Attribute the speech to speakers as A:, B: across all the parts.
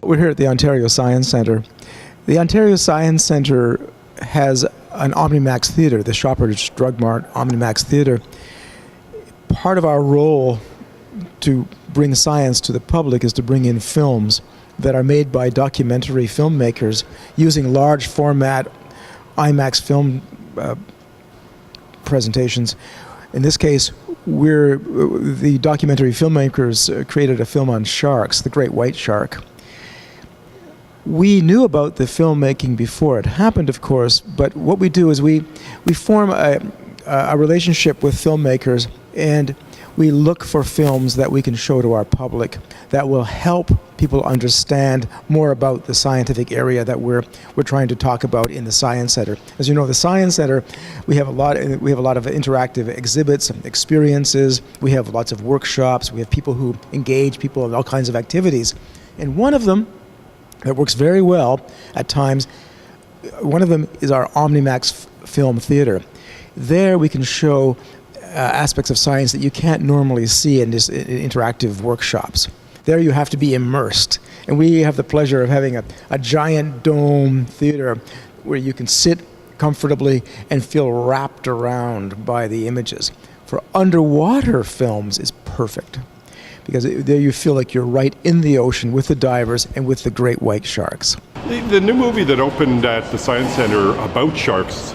A: We're here at the Ontario Science Centre. The Ontario Science Centre has an OMNIMAX theatre, the Shoppers Drug Mart OMNIMAX theatre. Part of our role to bring science to the public is to bring in films that are made by documentary filmmakers using large format IMAX film presentations. In this case, the documentary filmmakers created a film on sharks, the great white shark. We knew about the filmmaking before it happened, of course, but what we do is we form a relationship with filmmakers, and we look for films that we can show to our public that will help people understand more about the scientific area that we're trying to talk about in the Science Centre. As you know, the Science Centre, we have a lot of interactive exhibits and experiences. We have lots of workshops. We have people who engage people in all kinds of activities. And one of them that works very well at times, one of them is our OMNIMAX film theatre. There we can show aspects of science that you can't normally see in this interactive workshops. There you have to be immersed. And we have the pleasure of having a giant dome theater where you can sit comfortably and feel wrapped around by the images. For underwater films, it's perfect, because there you feel like you're right in the ocean with the divers and with the great white sharks.
B: The new movie that opened at the Science Centre about sharks,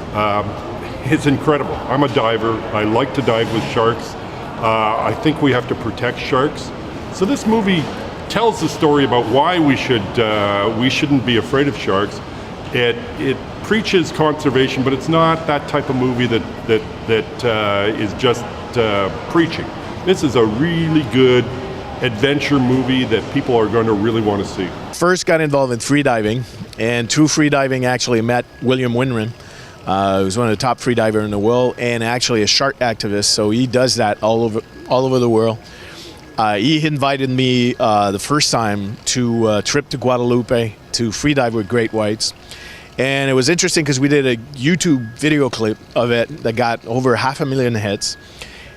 B: it's incredible. I'm a diver. I like to dive with sharks. I think we have to protect sharks. So this movie tells the story about why we shouldn't be afraid of sharks. It preaches conservation, but it's not that type of movie that is just preaching. This is a really good adventure movie that people are going to really want to see.
C: First got involved in freediving, and through freediving actually met William Winran. He was one of the top freedivers in the world, and actually a shark activist, so he does that all over the world. He invited me the first time to a trip to Guadalupe to freedive with great whites. And it was interesting because we did a YouTube video clip of it that got over 500,000 hits.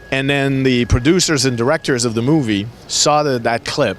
C: And then the producers and directors of the movie saw that clip,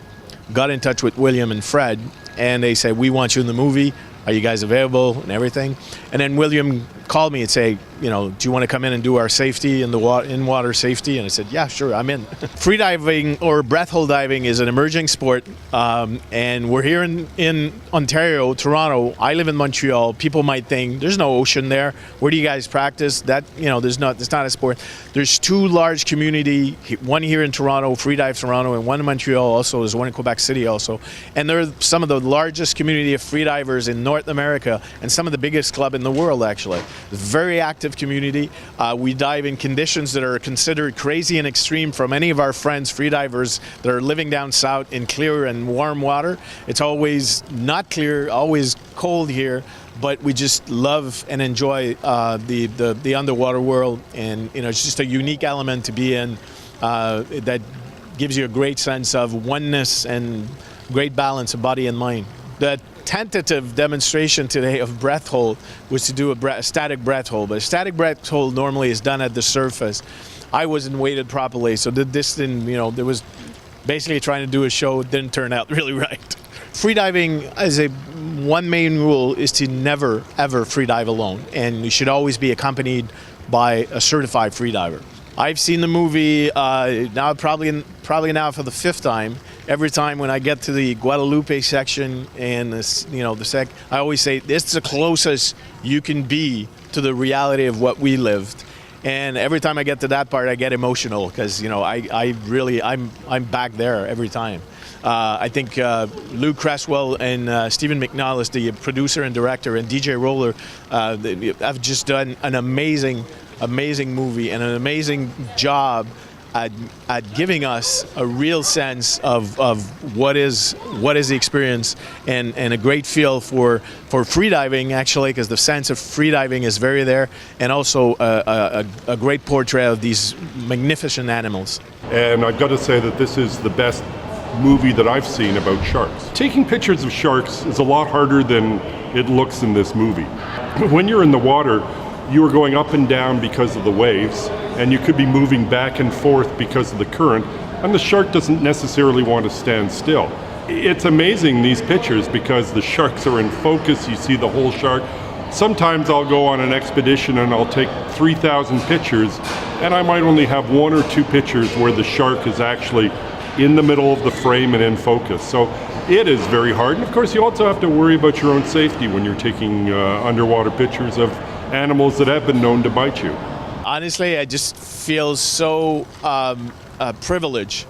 C: got in touch with William and Fred, and they said, "We want you in the movie. Are you guys available?" and everything. And then William called me and say, "Do you want to come in and do our safety and the in-water safety?" And I said, "Yeah, sure, I'm in." Freediving or breath hold diving is an emerging sport, and we're here in Ontario, Toronto. I live in Montreal. People might think there's no ocean there. Where do you guys practice? That it's not a sport. There's two large community, one here in Toronto, Freedive Toronto, and one in Montreal. Also, there's one in Quebec City also, and they're some of the largest community of freedivers in North America, and some of the biggest club in the world actually. Very active community. We dive in conditions that are considered crazy and extreme from any of our friends, freedivers, that are living down south in clear and warm water. It's always not clear, always cold here, but we just love and enjoy the underwater world, and it's just a unique element to be in that gives you a great sense of oneness and great balance of body and mind. The tentative demonstration today of breath hold was to do a static breath hold, but a static breath hold normally is done at the surface. I wasn't weighted properly, so this didn't, there was basically trying to do a show, it didn't turn out really right. Freediving, as one main rule, is to never ever freedive alone, and you should always be accompanied by a certified freediver. I've seen the movie now probably now for the 5th time. Every time when I get to the Guadalupe section and I always say this is the closest you can be to the reality of what we lived. And every time I get to that part, I get emotional because I'm back there every time. I think Lou Cresswell and Stephen McNallis, the producer and director, and DJ Roller, have just done an amazing movie and an amazing job at giving us a real sense of what is the experience, and a great feel for freediving actually, because the sense of freediving is very there, and also a great portrait of these magnificent animals.
B: And I've got to say that this is the best movie that I've seen about sharks. Taking pictures of sharks is a lot harder than it looks in this movie. When you're in the water, you are going up and down because of the waves, and you could be moving back and forth because of the current, and the shark doesn't necessarily want to stand still. it's amazing, these pictures, because the sharks are in focus, you see the whole shark. Sometimes I'll go on an expedition and I'll take 3,000 pictures, and I might only have 1 or 2 pictures where the shark is actually in the middle of the frame and in focus. So it is very hard. And of course, you also have to worry about your own safety when you're taking underwater pictures of animals that have been known to bite you.
C: Honestly, I just feel so privileged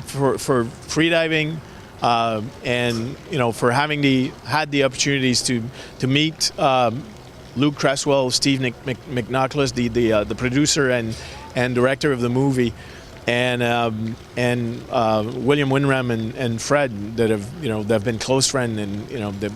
C: for freediving, and for having had the opportunities to meet Luke Cresswell, Steve McNaughton, the producer and director of the movie, and William Winram and Fred that have been close friends, and they're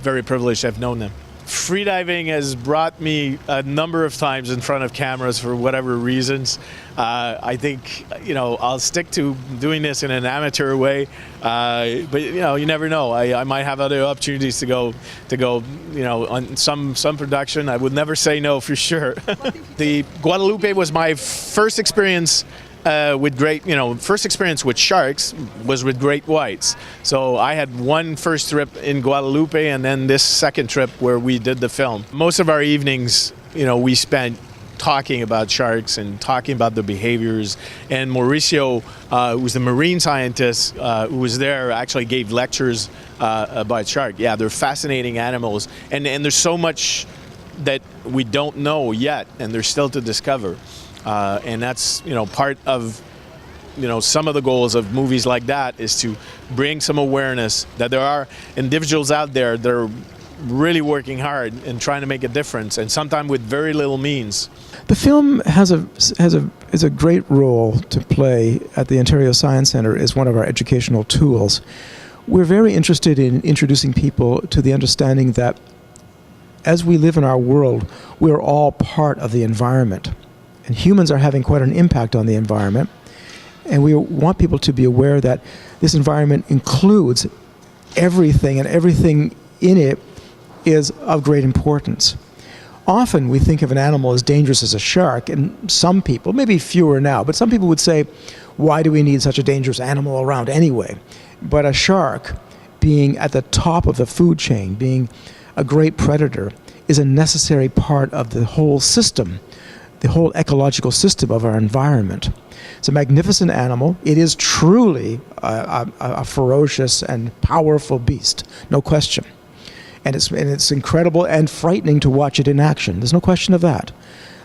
C: very privileged to have known them. Freediving has brought me a number of times in front of cameras for whatever reasons. I think I'll stick to doing this in an amateur way, but you never know. I might have other opportunities to go on some production. I would never say no for sure. The Guadalupe was my first experience with first experience with sharks was with great whites. So I had one first trip in Guadalupe and then this second trip where we did the film. Most of our evenings, we spent talking about sharks and talking about the behaviors. And Mauricio, who was the marine scientist who was there, actually gave lectures about shark. Yeah, they're fascinating animals. And there's so much that we don't know yet, and there's still to discover. And that's part of some of the goals of movies like that is to bring some awareness that there are individuals out there that are really working hard and trying to make a difference, and sometimes with very little means.
A: The film has a great role to play at the Ontario Science Centre as one of our educational tools. We're very interested in introducing people to the understanding that as we live in our world, we're all part of the environment. And humans are having quite an impact on the environment. And we want people to be aware that this environment includes everything, and everything in it is of great importance. Often we think of an animal as dangerous as a shark, and some people, maybe fewer now, but some people would say, why do we need such a dangerous animal around anyway? But a shark, being at the top of the food chain, being a great predator, is a necessary part of the whole system, the whole ecological system of our environment. It's a magnificent animal. It is truly a ferocious and powerful beast, no question. And it's incredible and frightening to watch it in action. There's no question of that.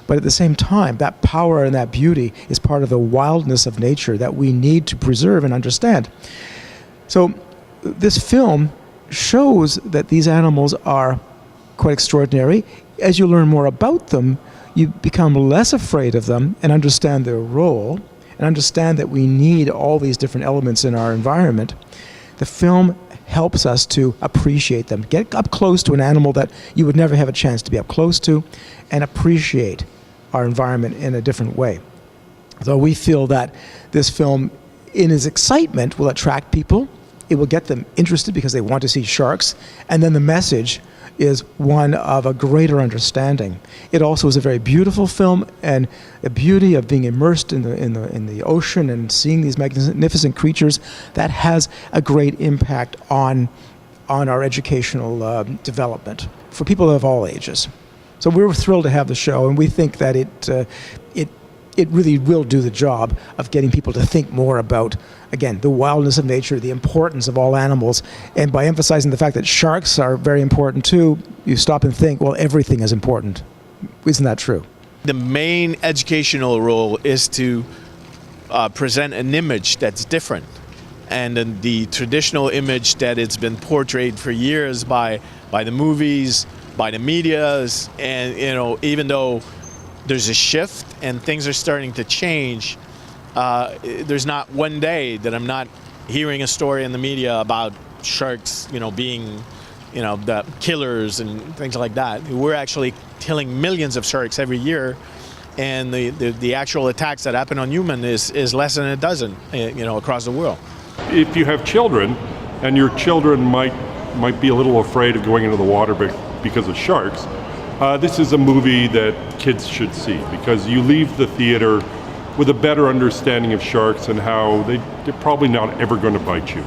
A: But at the same time, that power and that beauty is part of the wildness of nature that we need to preserve and understand. So this film shows that these animals are quite extraordinary. As you learn more about them, you become less afraid of them and understand their role and understand that we need all these different elements in our environment. The film helps us to appreciate them, get up close to an animal that you would never have a chance to be up close to, and appreciate our environment in a different way. So we feel that this film, in its excitement, will attract people. It will get them interested because they want to see sharks, and then the message is one of a greater understanding. It also is a very beautiful film, and the beauty of being immersed in the ocean and seeing these magnificent creatures, that has a great impact on our educational development for people of all ages. So we're thrilled to have the show, and we think that it really will do the job of getting people to think more about, again, the wildness of nature, the importance of all animals, and by emphasizing the fact that sharks are very important too, you stop and think, well, everything is important. Isn't that true?
C: The main educational role is to present an image that's different, and then the traditional image that it's been portrayed for years by the movies, by the medias, and even though there's a shift and things are starting to change, there's not one day that I'm not hearing a story in the media about sharks, being, the killers and things like that. We're actually killing millions of sharks every year, and the actual attacks that happen on humans is less than a dozen, across the world.
B: If you have children, and your children might be a little afraid of going into the water because of sharks, this is a movie that kids should see, because you leave the theater with a better understanding of sharks and how they're probably not ever going to bite you.